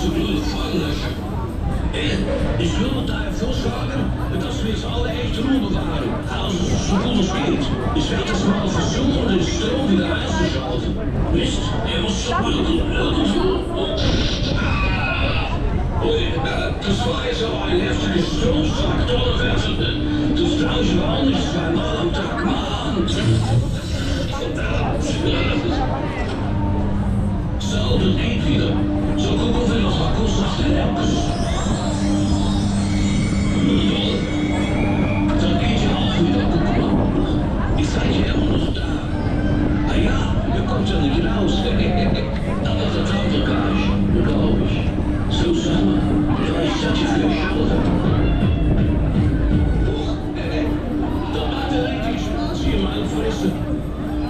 Prozedur Fallenlöschen. Ich würde daher vorschlagen, dass wir jetzt alle echt Ruhe bewahren. Also so gut es geht. Ich werde das mal versuchen, den Strom wieder einzuschalten. Mist, muss schon irgendwo. Das war jetzt aber ein heftiger Stromschlag, Donnerwetter. Das traue ich mir auch nicht zweimal am Tag, Mann. Verdammt. So, das geht wieder. So gucken wir noch mal kurz nach den Lampen. Dann geht ja auch wieder, guck mal. Ihr seid ja immer noch da. Ah ja, ihr kommt ja nicht raus. Aber das haben wir gleich, glaube ich. Zusammen, vielleicht seid ihr für Schauder. Da macht er richtig Spaß hier, meine Fresse.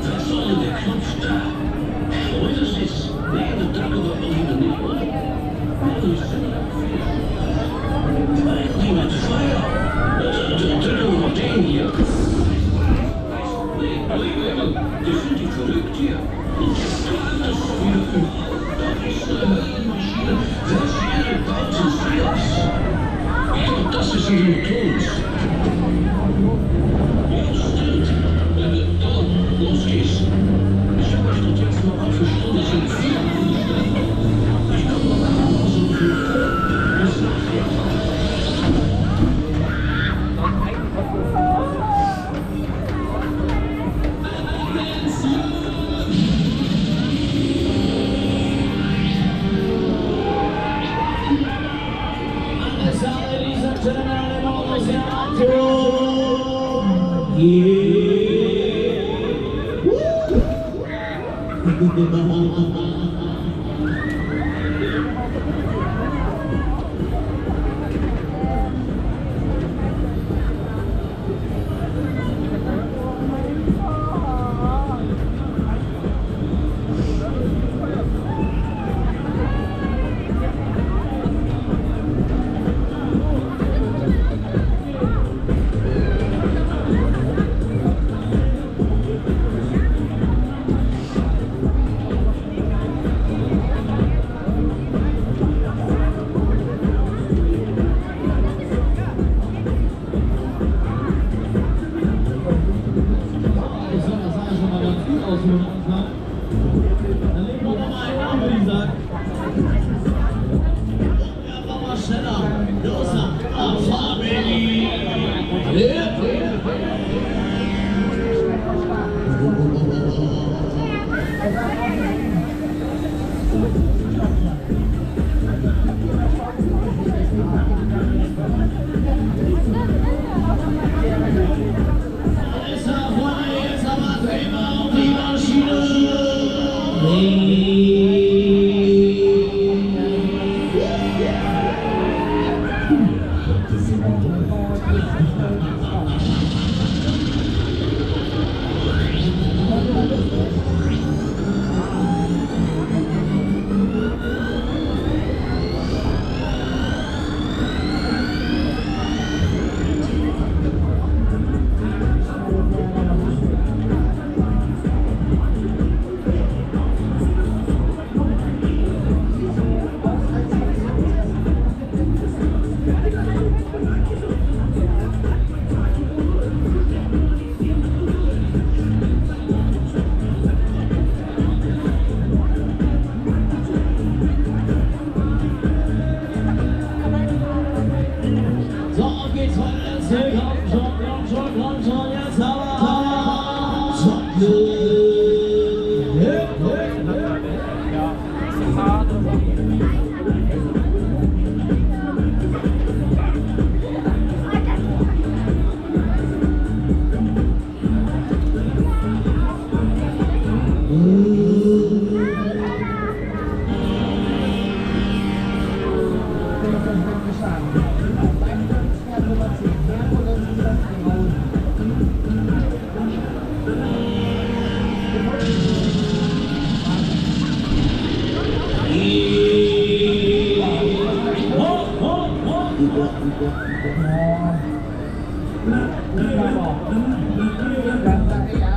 Was soll denn der Knopf da? Freut es jetzt? Nee, das darf aber auch wieder nicht, oder? Niemand Feuer. Drücken wir mal den hier. Die sind die verrückt hier. Das ist wieder überall. Da ist eine Höllenmaschine. Wer ist hier gebaut in Feiers? Ich glaube, das ist ein Motor. Ja, stimmt. Los geht's. Ich habe euch das jetzt mal für Stunden in 4 angestellt. Ich komme noch nach Hause für bis nachher. Dạ.